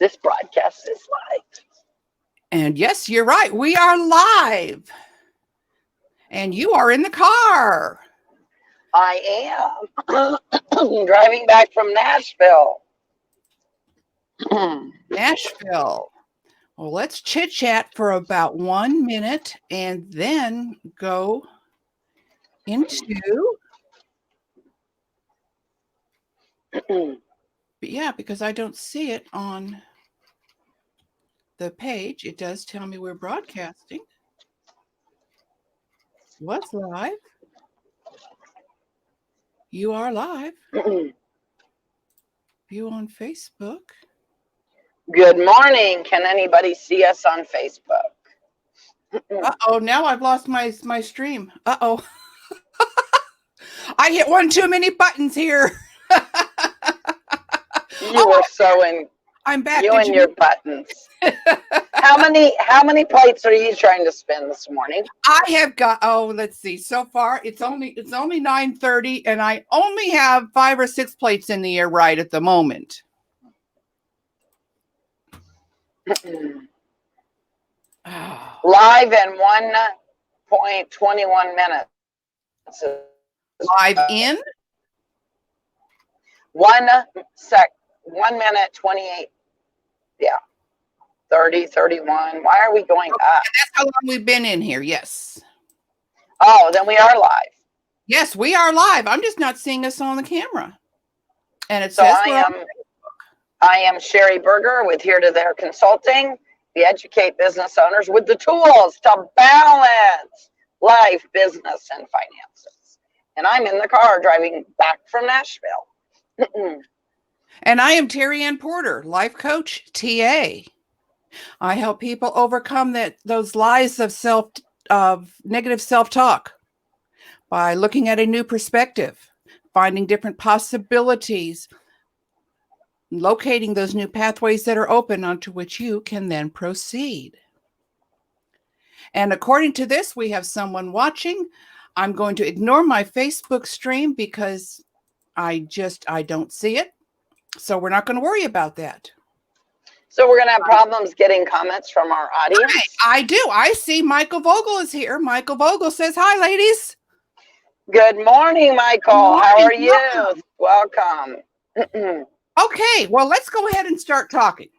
This broadcast is live. And yes, you're right. We are live. And you are in the car. I am driving back from Nashville. Nashville. Well, let's chit chat for about 1 minute and then go into. Yeah, because I don't see it on the page. It does tell me we're broadcasting. What's live? You are live. View on Facebook. Good morning. Can anybody see us on Facebook? Uh-oh, now I've lost my stream. Uh-oh. I hit one too many buttons here. You were so in. I'm back. You and your buttons. How many plates are you trying to spin this morning? I have got. Let's see. So far, it's only 9:30, and I only have 5 or 6 plates in the air right at the moment. Live in 1.21 minutes. Live in 1 minute 28. Yeah. 30, 31. Why are we going up? That's how long we've been in here. Yes. Oh, then we are live. Yes, we are live. I'm just not seeing us on the camera. And it So says I am Sherry Berger with Here to There Consulting. We educate business owners with the tools to balance life, business, and finances. And I'm in the car driving back from Nashville. And I am Terry Ann Porter, life coach, TA. I help people overcome those lies of negative self-talk by looking at a new perspective, finding different possibilities, locating those new pathways that are open onto which you can then proceed. And according to this, we have someone watching. I'm going to ignore my Facebook stream because I don't see it. So we're not going to worry about that. So we're going to have problems getting comments from our audience? I do. I see Michael Vogel is here. Michael Vogel says, hi, ladies. Good morning, Michael. Good morning. How are you? Welcome. Okay, well, let's go ahead and start talking.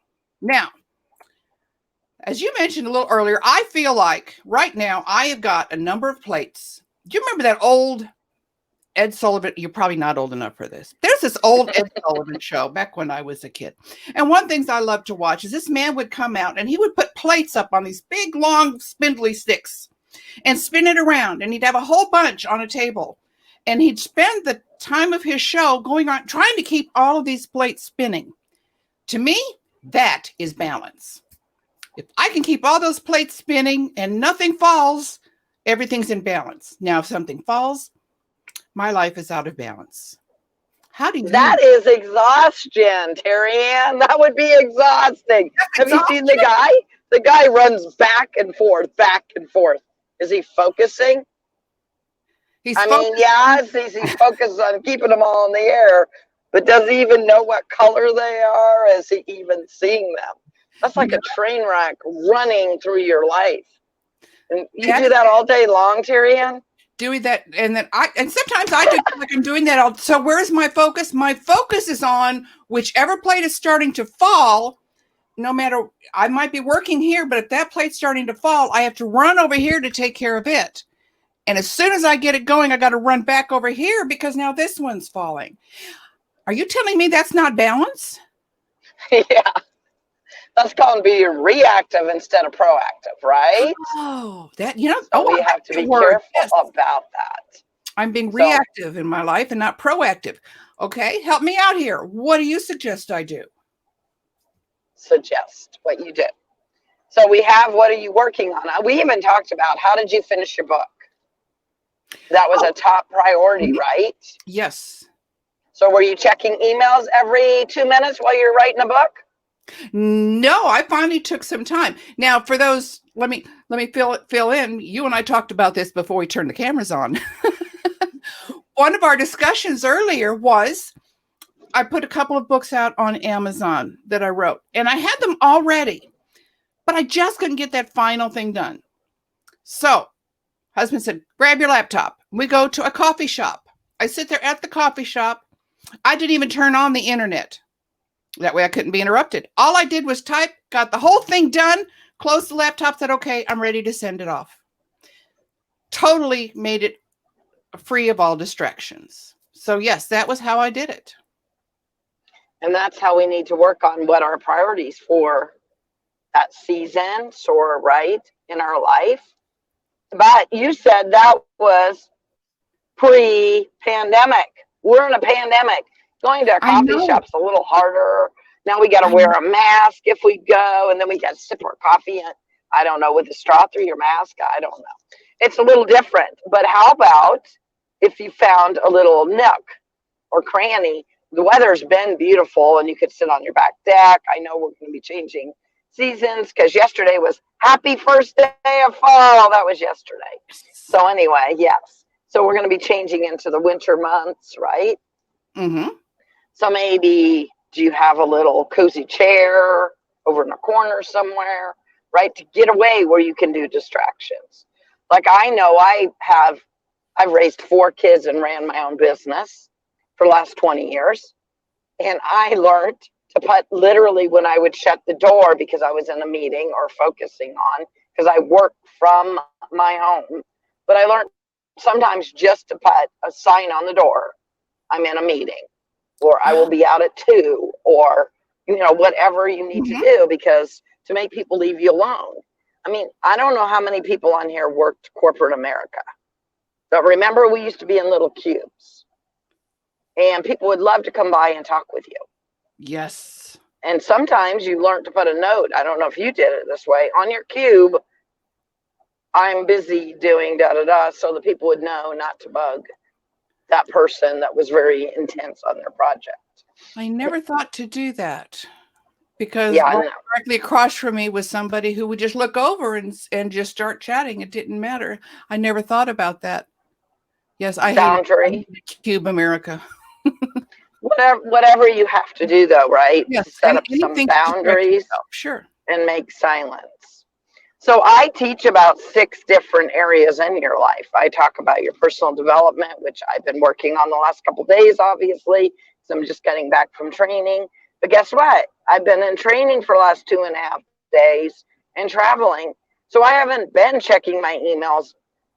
Now, as you mentioned a little earlier, I feel like right now I have got a number of plates. Do you remember that old Ed Sullivan? You're probably not old enough for this. There's this old Ed Sullivan show back when I was a kid. And one of the things I love to watch is this man would come out and he would put plates up on these big, long, spindly sticks and spin it around. And he'd have a whole bunch on a table. And he'd spend the time of his show going on trying to keep all of these plates spinning. To me, that is balance. If I can keep all those plates spinning and nothing falls, everything's in balance. Now, if something falls, my life is out of balance. How do you? That is exhaustion, Terry Ann. That would be exhausting. Have you seen the guy? The guy runs back and forth, back and forth. Is he focusing? He's focused on keeping them all in the air, but does he even know what color they are? Is he even seeing them? That's like a train wreck running through your life. And you do that all day long, Terry Ann? Doing that, and sometimes I do like I'm doing that all. So where's my focus? My focus is on whichever plate is starting to fall. No matter, I might be working here, but if that plate's starting to fall, I have to run over here to take care of it. And as soon as I get it going, I got to run back over here because now this one's falling. Are you telling me that's not balance? Yeah. That's called being reactive instead of proactive, right? Oh, that, So we have to be careful about that. I'm being reactive in my life and not proactive. Okay, help me out here. What do you suggest I do? Suggest what you do. So we have, what are you working on? We even talked about, how did you finish your book? That was a top priority, right? Yes. So were you checking emails every 2 minutes while you're writing a book? No, I finally took some time. Now, for those, let me fill in. You and I talked about this before we turned the cameras on. One of our discussions earlier was I put a couple of books out on Amazon that I wrote, and I had them all ready, but I just couldn't get that final thing done. So husband said, grab your laptop. We go to a coffee shop. I sit there at the coffee shop. I didn't even turn on the internet. That way I couldn't be interrupted. All I did was type, got the whole thing done, closed the laptop, said, okay, I'm ready to send it off. Totally made it free of all distractions. So yes, that was how I did it. And that's how we need to work on what our priorities for that season, or right in our life. But you said that was pre-pandemic. We're in a pandemic. Going to a coffee shop's a little harder. Now we got to wear a mask if we go, and then we got to sip our coffee in, I don't know, with a straw through your mask. I don't know. It's a little different. But how about if you found a little nook or cranny? The weather's been beautiful, and you could sit on your back deck. I know we're going to be changing seasons because yesterday was happy first day of fall. That was yesterday. So anyway, yes. So we're going to be changing into the winter months, right? Mm-hmm. So maybe do you have a little cozy chair over in a corner somewhere, right? To get away where you can do distractions. Like I know I've raised 4 kids and ran my own business for the last 20 years. And I learned to put literally when I would shut the door because I was in a meeting or focusing on, because I work from my home. But I learned sometimes just to put a sign on the door, I'm in a meeting, or I will be out at 2, or, whatever you need to do, because to make people leave you alone. I mean, I don't know how many people on here worked corporate America, but remember we used to be in little cubes and people would love to come by and talk with you. Yes. And sometimes you learn to put a note. I don't know if you did it this way on your cube. I'm busy doing da-da-da, so the people would know not to bug that person that was very intense on their project. I never thought to do that because directly across from me was somebody who would just look over and just start chatting. It didn't matter. I never thought about that. Yes, I hate Cube America. Whatever you have to do, though, right? Yes, set up some boundaries, sure, and make silence. So I teach about 6 different areas in your life. I talk about your personal development, which I've been working on the last couple of days, obviously, because I'm just getting back from training. But guess what? I've been in training for the last 2.5 days and traveling. So I haven't been checking my emails.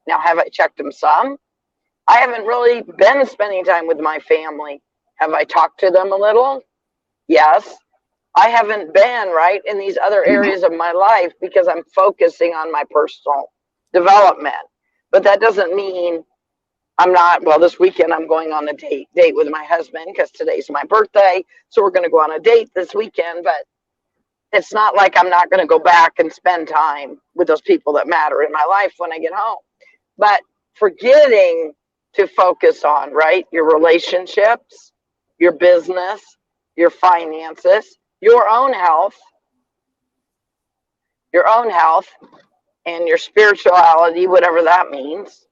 Now, have I checked them some? I haven't really been spending time with my family. Have I talked to them a little? Yes. I haven't been right in these other areas of my life because I'm focusing on my personal development. But that doesn't mean I'm not, well, this weekend I'm going on a date with my husband because today's my birthday. So we're going to go on a date this weekend. But it's not like I'm not going to go back and spend time with those people that matter in my life when I get home. But forgetting to focus on, right, your relationships, your business, your finances, your own health, and your spirituality, whatever that means.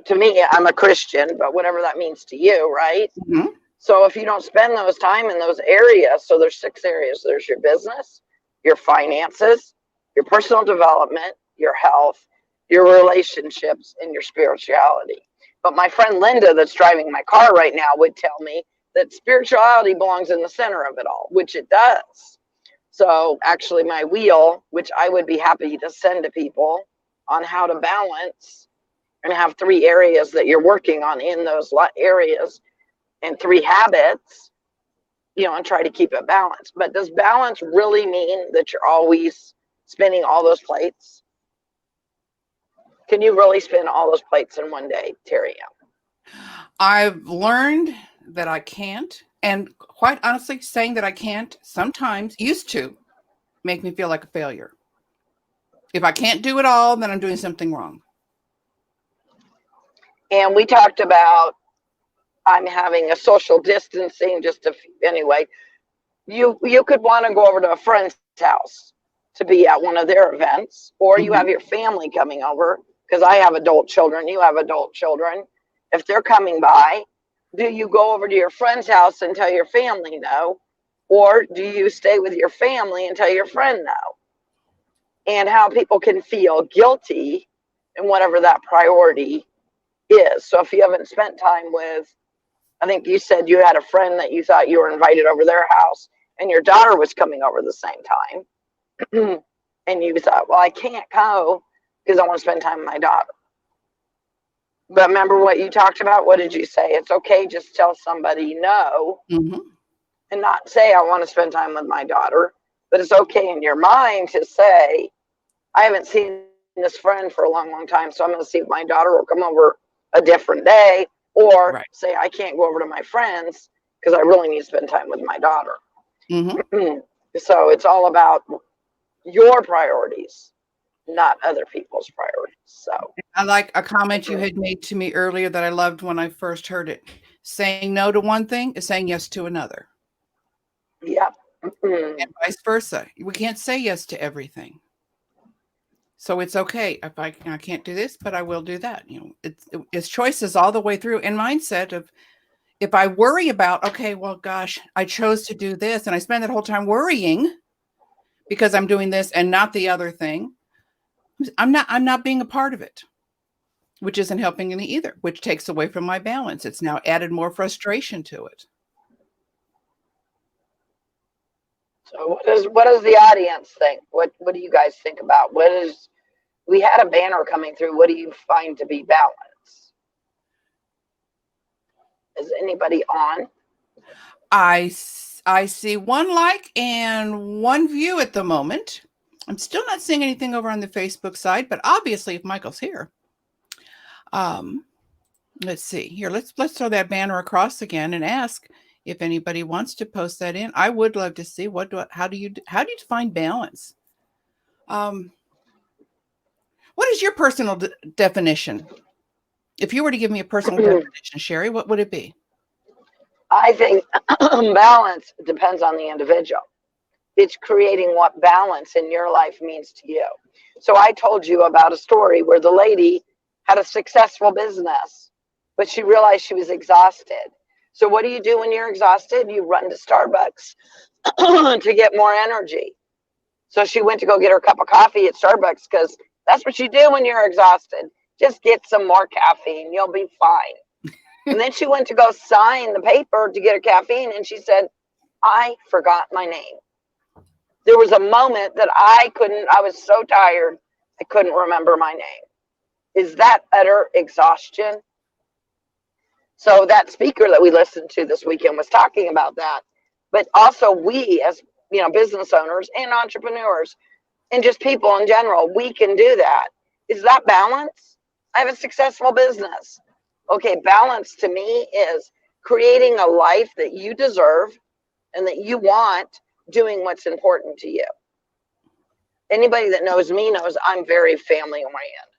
To me, I'm a Christian, but whatever that means to you, right? Mm-hmm. So if you don't spend those time in those areas, so there's 6 areas. There's your business, your finances, your personal development, your health, your relationships, and your spirituality. But my friend Linda that's driving my car right now would tell me that spirituality belongs in the center of it all, which it does. So actually my wheel, which I would be happy to send to people on how to balance and have 3 areas that you're working on in those areas and 3 habits, and try to keep it balanced. But does balance really mean that you're always spinning all those plates? Can you really spin all those plates in one day, Terry? I've learned that I can't. And quite honestly, saying that I can't sometimes used to make me feel like a failure. If I can't do it all, then I'm doing something wrong. And we talked about I'm having a social distancing anyway. You could want to go over to a friend's house to be at one of their events, or you have your family coming over, because I have adult children, you have adult children. If they're coming by, Do you go over to your friend's house and tell your family no? Or do you stay with your family and tell your friend no? And how people can feel guilty in whatever that priority is. So if you haven't spent time with, I think you said you had a friend that you thought you were invited over their house and your daughter was coming over the same time. And you thought, well, I can't go because I want to spend time with my daughter. But remember what you talked about? What did you say? It's okay, just tell somebody no and not say, I want to spend time with my daughter. But it's okay in your mind to say, I haven't seen this friend for a long, long time, so I'm going to see if my daughter will come over a different day, or Right. say, I can't go over to my friends because I really need to spend time with my daughter. So it's all about your priorities, not other people's priorities. So I like a comment you had made to me earlier that I loved when I first heard it. Saying no to one thing is saying yes to another. yeah. And vice versa. We can't say yes to everything. So it's okay if I can't do this, but I will do that. It's choices all the way through, and mindset of, if I worry about, okay, well, gosh, I chose to do this and I spend that whole time worrying because I'm doing this and not the other thing, I'm not being a part of it, which isn't helping me either, which takes away from my balance. It's now added more frustration to it. So what does the audience think? What do you guys think about? We had a banner coming through. What do you find to be balance? Is anybody on? I see one like and one view at the moment. I'm still not seeing anything over on the Facebook side, but obviously if Michael's here, let's see here. Let's throw that banner across again and ask if anybody wants to post that in. I would love to see how do you define balance? What is your personal definition? If you were to give me a personal definition, Sherry, what would it be? I think balance depends on the individual. It's creating what balance in your life means to you. So I told you about a story where the lady had a successful business, but she realized she was exhausted. So what do you do when you're exhausted? You run to Starbucks to get more energy. So she went to go get her cup of coffee at Starbucks because that's what you do when you're exhausted. Just get some more caffeine. You'll be fine. And then she went to go sign the paper to get her caffeine. And she said, I forgot my name. There was a moment that I was so tired, I couldn't remember my name. Is that utter exhaustion? So that speaker that we listened to this weekend was talking about that. But also we as business owners and entrepreneurs and just people in general, we can do that. Is that balance? I have a successful business. Okay, balance to me is creating a life that you deserve and that you want, doing what's important to you. Anybody that knows me knows I'm very family oriented.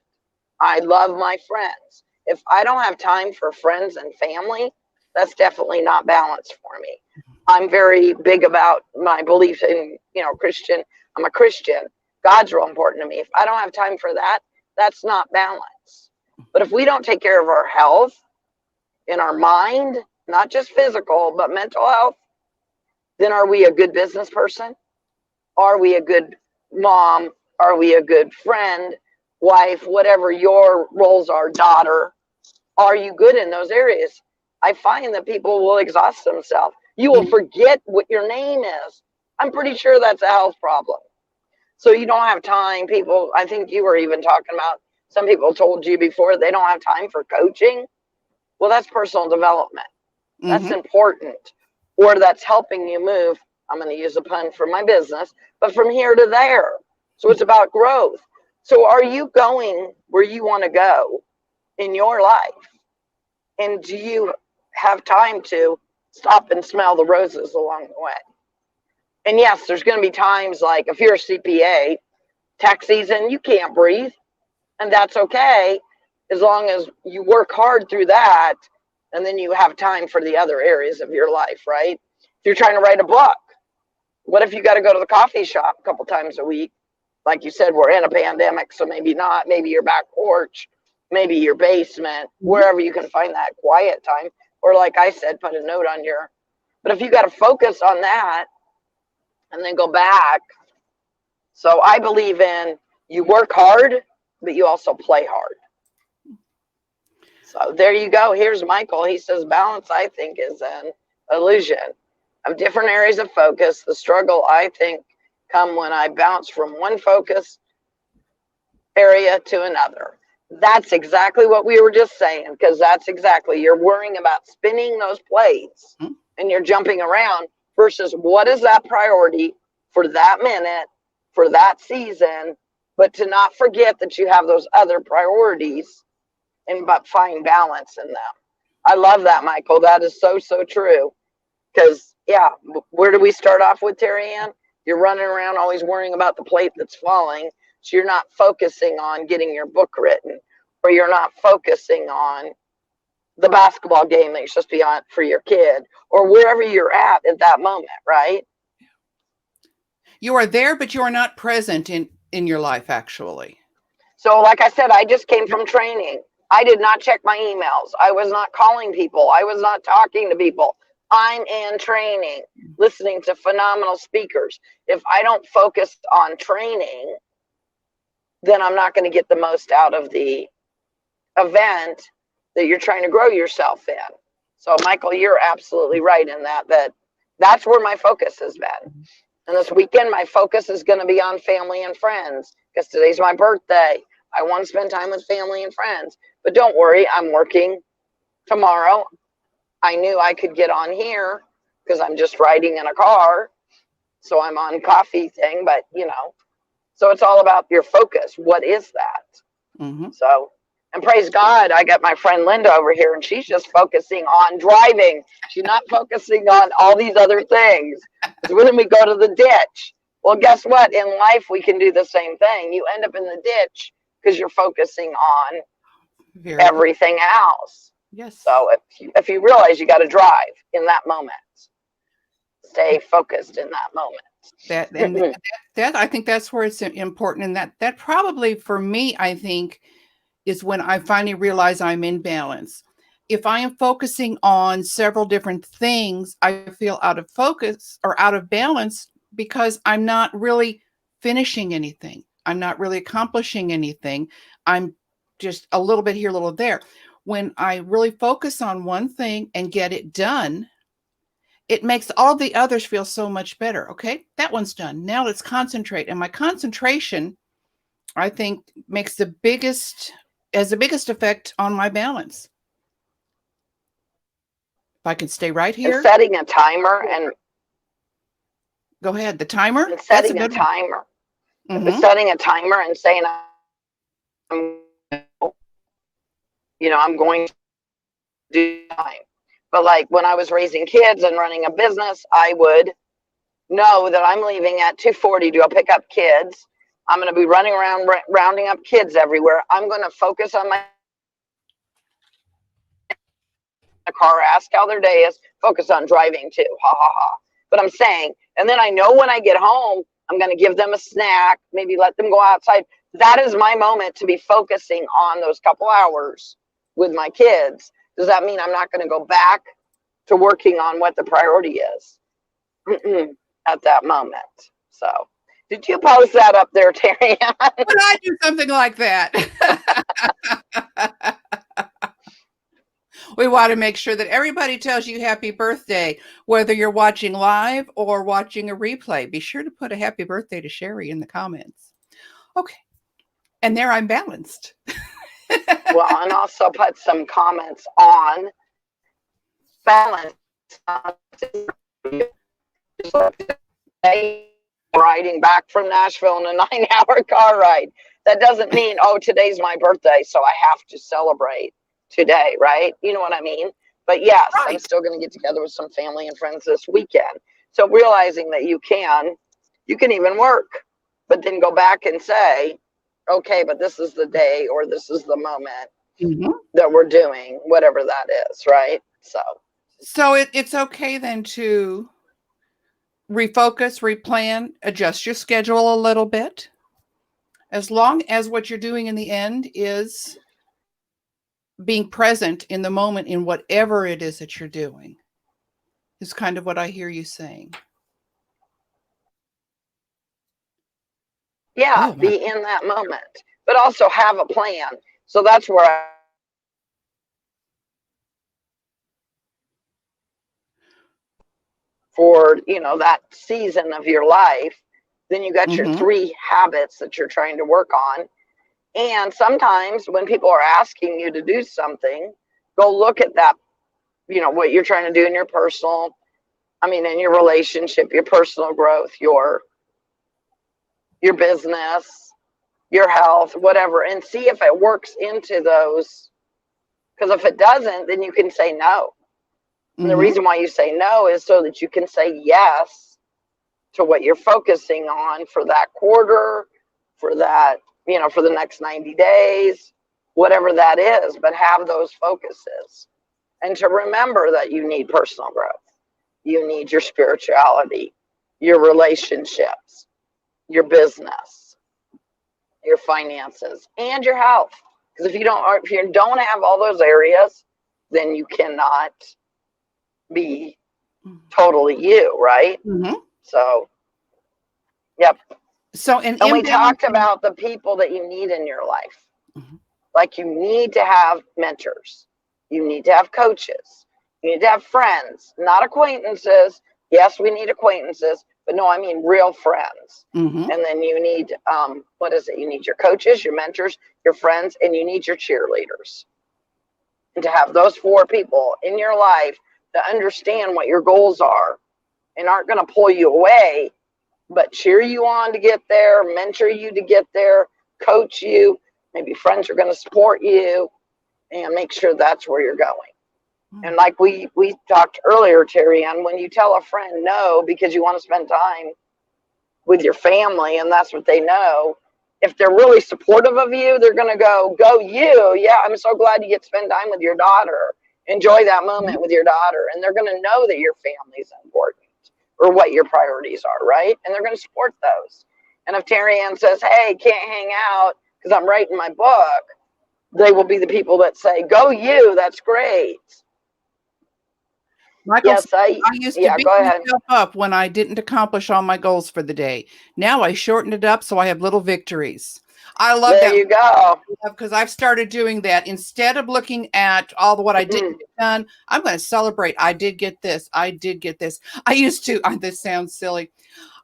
I love my friends. If I don't have time for friends and family, that's definitely not balanced for me. I'm very big about my belief in, Christian. I'm a Christian. God's real important to me. If I don't have time for that, that's not balance. But if we don't take care of our health in our mind, not just physical, but mental health, then are we a good business person? Are we a good mom? Are we a good friend, wife, whatever your roles are, daughter? Are you good in those areas? I find that people will exhaust themselves. You will forget what your name is. I'm pretty sure that's a health problem. So you don't have time. People, I think you were even talking about, some people told you before they don't have time for coaching. Well, that's personal development. That's important. Or that's helping you move. I'm going to use a pun for my business, but from here to there. So it's about growth. So are you going where you want to go in your life? And do you have time to stop and smell the roses along the way? And yes, there's going to be times like if you're a CPA, tax season, you can't breathe. And that's okay as long as you work hard through that. And then you have time for the other areas of your life, right? If you're trying to write a book, what if you got to go to the coffee shop a couple times a week? Like you said, we're in a pandemic, so maybe not. Maybe your back porch, maybe your basement, wherever you can find that quiet time, Or like I said, put a note on your, but if you got to focus on that and then go back. So I believe in you work hard, but you also play hard. So there you go. Here's Michael. He says balance, I think, is an illusion of different areas of focus. The struggle, I think, come when I bounce from one focus area to another. That's exactly what we were just saying, because that's exactly, you're worrying about spinning those plates and you're jumping around versus what is that priority for that minute, for that season, but to not forget that you have those other priorities and but find balance in them. I love that, Michael. That is so, so true. Because, yeah, where do we start off with, Terry Ann? You're running around always worrying about the plate that's falling. So you're not focusing on getting your book written, or you're not focusing on the basketball game that you're supposed to be on for your kid, or wherever you're at that moment, right? You are there, but you are not present in your life, actually. So like I said, I just came from training. I did not check my emails. I was not calling people. I was not talking to people. I'm in training, listening to phenomenal speakers. If I don't focus on training, then I'm not going to get the most out of the event that you're trying to grow yourself in. So Michael, you're absolutely right in that's where my focus has been. And this weekend, my focus is going to be on family and friends because today's my birthday. I want to spend time with family and friends. But don't worry, I'm working tomorrow. I knew I could get on here because I'm just riding in a car. So I'm on coffee thing, but so it's all about your focus. What is that? Mm-hmm. So, and praise God, I got my friend Linda over here and she's just focusing on driving. She's not focusing on all these other things. When we go to the ditch, well, guess what? In life, we can do the same thing. You end up in the ditch because you're focusing on everything else. Yes. So if you realize you got to drive in that moment, stay focused in that moment. That I think that's where it's important, and that probably for me, I think, is when I finally realize I'm in balance. If I am focusing on several different things, I feel out of focus or out of balance because I'm not really finishing anything. I'm not really accomplishing anything. I'm just a little bit here, a little there. When I really focus on one thing and get it done, it makes all the others feel so much better. Okay, that one's done. Now let's concentrate. And my concentration, I think, has the biggest effect on my balance. If I can stay right here. And setting a timer and go ahead. The timer? And setting a timer. Mm-hmm. Setting a timer and saying, I'm going to do time. But like when I was raising kids and running a business, I would know that I'm leaving at 2:40 to go pick up kids. I'm going to be running around rounding up kids everywhere. I'm going to focus on my car, ask how their day is, focus on driving too. Ha ha ha. But I'm saying, and then I know when I get home, I'm going to give them a snack, maybe let them go outside. That is my moment to be focusing on those couple hours with my kids. Does that mean I'm not going to go back to working on what the priority is at that moment? So, did you post that up there, Terry? Would I do something like that? We want to make sure that everybody tells you happy birthday, whether you're watching live or watching a replay. Be sure to put a happy birthday to Sherry in the comments. Okay. And there I'm balanced. Well, and also put some comments on balance. Riding back from Nashville in a 9-hour car ride. That doesn't mean, oh, today's my birthday, so I have to celebrate today, right? You know what I mean? But yes, right. I'm still going to get together with some family and friends this weekend. So realizing that you can even work, but then go back and say, okay, but this is the day or this is the moment that we're doing whatever that is, right? So it's okay then to refocus, replan, adjust your schedule a little bit, as long as what you're doing in the end is being present in the moment in whatever it is that you're doing is kind of what I hear you saying. Yeah, Oh, my. be in that moment, but also have a plan. So that's where for, that season of your life, then you got your Mm-hmm. 3 habits that you're trying to work on. And sometimes when people are asking you to do something, go look at that, what you're trying to do in your in your relationship, your personal growth, your business, your health, whatever, and see if it works into those. Because if it doesn't, then you can say no. And the Mm-hmm. reason why you say no is so that you can say yes to what you're focusing on for that quarter, for that, for the next 90 days, whatever that is, but have those focuses. And to remember that you need personal growth, you need your spirituality, your relationships, your business, your finances, and your health. Because if you don't have all those areas, then you cannot be totally you, right? Mm-hmm. So, yep. So an And we talked imbalancing. about the people that you need in your life. Mhm. Like you need to have mentors, you need to have coaches, you need to have friends, not acquaintances. Yes, we need acquaintances, but no, I mean real friends. Mhm. And then you need, what is it? You need your coaches, your mentors, your friends, and you need your cheerleaders. And to have those 4 people in your life that understand what your goals are and aren't going to pull you away, but cheer you on to get there, mentor you to get there, coach you. Maybe friends are going to support you and make sure that's where you're going. And like we talked earlier, Terry, Ann, when you tell a friend no because you want to spend time with your family and that's what they know, if they're really supportive of you, they're going to go you. Yeah, I'm so glad you get to spend time with your daughter. Enjoy that moment with your daughter. And they're going to know that your family's important or what your priorities are, right? And they're going to support those. And if Terry Ann says, hey, can't hang out because I'm writing my book, they will be the people that say, go you, that's great. Michael, Yes, I used to yeah, beat go ahead. myself up when I didn't accomplish all my goals for the day. Now I shortened it up so I have little victories. I love There that you go. because I've started doing that. Instead of looking at all the what I didn't get done, I'm going to celebrate. I did get this. I did get this. I used to, this sounds silly.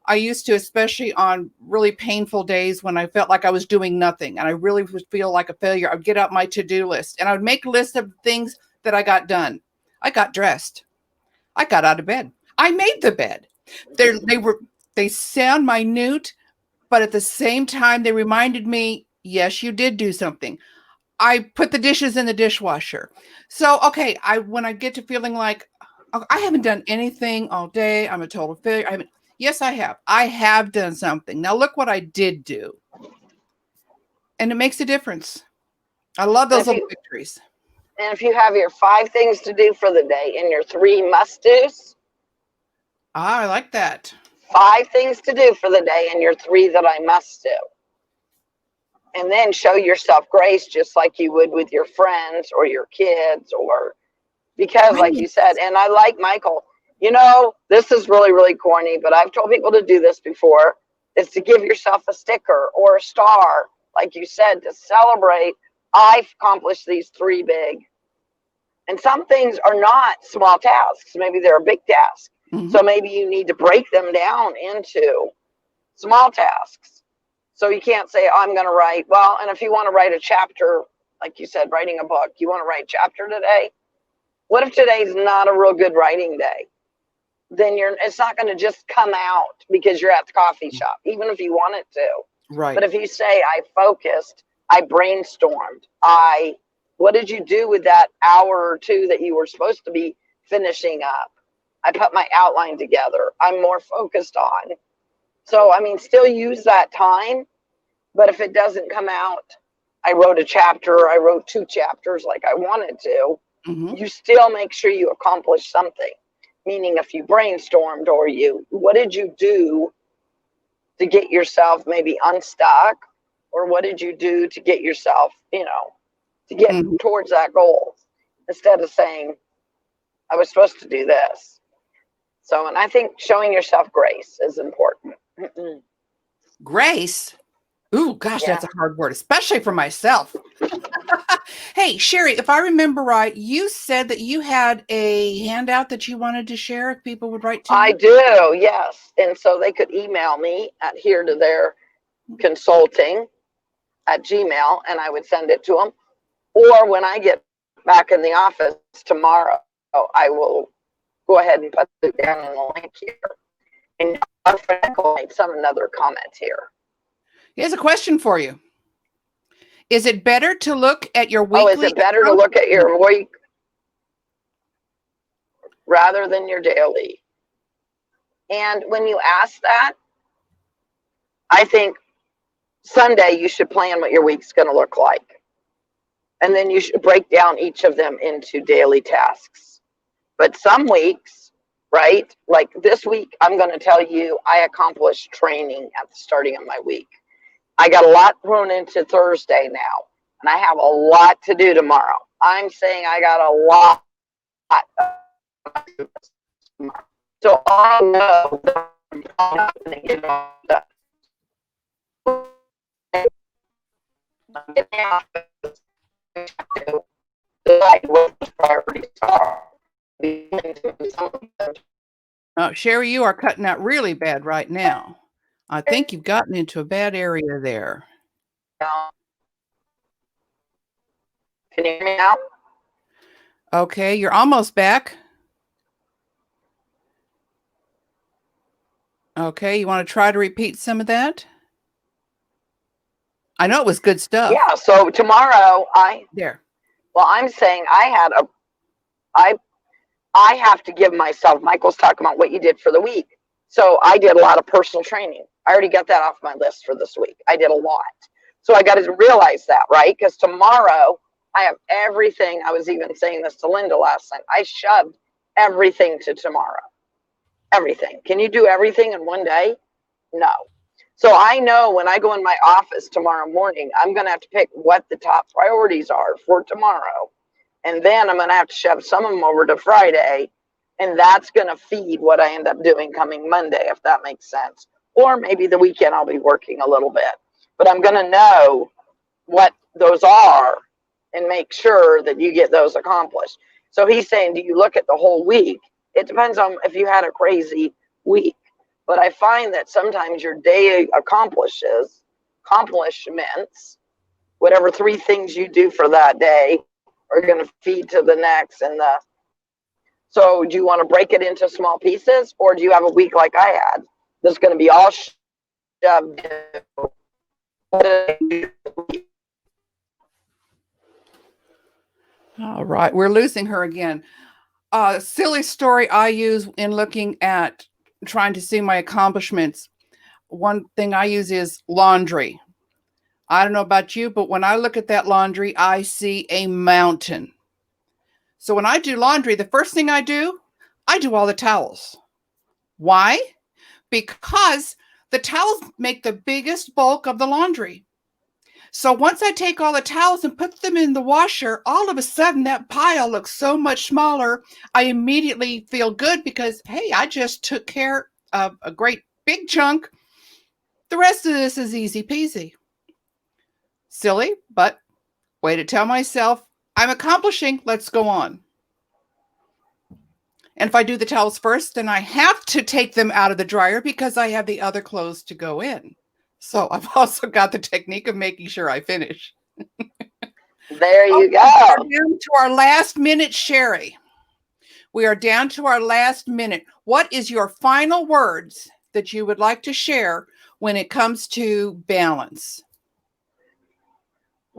I used to, especially on really painful days when I felt like I was doing nothing and I really would feel like a failure, I'd get out my to-do list and I would make a list of things that I got done. I got dressed. I got out of bed. I made the bed. They sound minute, but at the same time, they reminded me, yes, you did do something. I put the dishes in the dishwasher. So, okay, when I get to feeling like I haven't done anything all day, I'm a total failure. Yes, I have. I have done something. Now look what I did do. And it makes a difference. I love And those little victories. if you have your 5 things to do for the day and your 3 must do's, I like that. 5 things to do for the day and your 3 that I must do. And then show yourself grace just like you would with your friends or your kids, or because like you said, and I like Michael, this is really, really corny, but I've told people to do this before, is to give yourself a sticker or a star, like you said, to celebrate, I've accomplished these 3 big. And some things are not small tasks. Maybe they're a big task. Mm-hmm. So maybe you need to break them down into small tasks. So you can't say, oh, I'm going to write. Well, and if you want to write a chapter, like you said, writing a book, you want to write a chapter today. What if today's not a real good writing day? Then it's not going to just come out because you're at the coffee shop, even if you want it to. Right. But if you say, I focused, I brainstormed, what did you do with that hour or 2 that you were supposed to be finishing up? I put my outline together. I'm more focused on. So, still use that time. But if it doesn't come out, I wrote a chapter, I wrote 2 chapters like I wanted to, you still make sure you accomplish something. Meaning if you brainstormed or what did you do to get yourself maybe unstuck? Or what did you do to get yourself, to get Mhm. towards that goal instead of saying, I was supposed to do this. So, and I think showing yourself grace is important. Grace. Ooh, gosh, Yeah, that's a hard word, especially for myself. Hey, Sherry, if I remember right, you said that you had a handout that you wanted to share if people would write to I you. do. Yes. And so they could email me at here to their consulting at Gmail and I would send it to them. Or when I get back in the office tomorrow, I will go ahead and put it down in the link here. And I'll make some another comment here. Here's a question for you. Is it better to look at your Oh, is weekly it better to look at your week rather than your daily? And when you ask that, I think Sunday you should plan what your week's going to look like. And then you should break down each of them into daily tasks. But some weeks, right? Like this week, I'm going to tell you I accomplished training at the starting of my week. I got a lot thrown into Thursday now, and I have a lot to do tomorrow. I'm saying I got a lot. So I know that I'm not going to get all done. Decide what the priorities are. Sherry, you are cutting out really bad right now. I think you've gotten into a bad area there. Can you hear me now? Okay, you're almost back. Okay, you want to try to repeat some of that? I know it was good stuff. Yeah. So tomorrow, There. I'm saying I have to give myself. Michael's talking about what you did for the week. So I did a lot of personal training. I already got that off my list for this week. I did a lot. So I got to realize that, right? Because tomorrow I have everything. I was even saying this to Linda last night. I shoved everything to tomorrow. Everything. Can you do everything in one day? No. So I know when I go in my office tomorrow morning, I'm going to have to pick what the top priorities are for tomorrow. And then I'm going to have to shove some of them over to Friday. And that's going to feed what I end up doing coming Monday, if that makes sense. Or maybe the weekend I'll be working a little bit. But I'm going to know what those are and make sure that you get those accomplished. So he's saying, do you look at the whole week? It depends on if you had a crazy week. But I find that sometimes your day accomplishments, whatever 3 things you do for that day, are going to feed to the next. So do you want to break it into small pieces, or do you have a week like I had that's going to be all shoved in? All right, we're losing her again. Silly story I use in looking at trying to see my accomplishments. One thing I use is laundry. I don't know about you, but when I look at that laundry, I see a mountain. So when I do laundry, the first thing I do all the towels. Why? Because the towels make the biggest bulk of the laundry. So once I take all the towels and put them in the washer, all of a sudden that pile looks so much smaller. I immediately feel good because, hey, I just took care of a great big chunk. The rest of this is easy peasy. Silly, but way to tell myself I'm accomplishing. Let's go on. And if I do the towels first, then I have to take them out of the dryer because I have the other clothes to go in. So I've also got the technique of making sure I finish. There you go. We're down to our last minute, Sherry. We are down to our last minute. What is your final words that you would like to share when it comes to balance?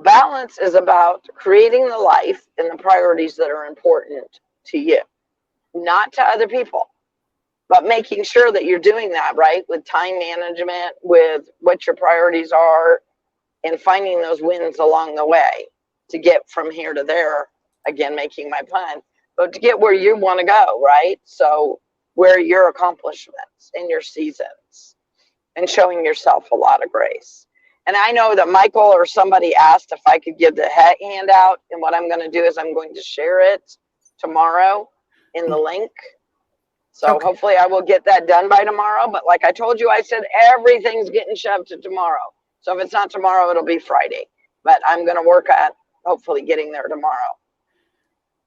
Balance is about creating the life and the priorities that are important to you, not to other people, but making sure that you're doing that, right? With time management, with what your priorities are, and finding those wins along the way to get from here to there. Again, making my pun, but to get where you want to go, right? So, where are your accomplishments in your seasons and showing yourself a lot of grace. And I know that Michael or somebody asked if I could give the handout. And what I'm going to do is I'm going to share it tomorrow in the link. So Okay. hopefully I will get that done by tomorrow. But like I told you, I said everything's getting shoved to tomorrow. So if it's not tomorrow, it'll be Friday. But I'm going to work at hopefully getting there tomorrow.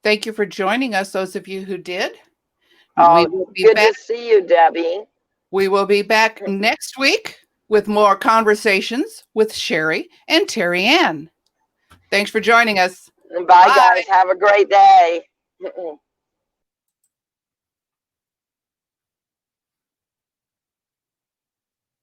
Thank you for joining us, those of you who did. Oh, good to see you, Debbie. We will be back next week with more conversations with Sherry and Terry Ann. Thanks for joining us. Bye, guys. Have a great day.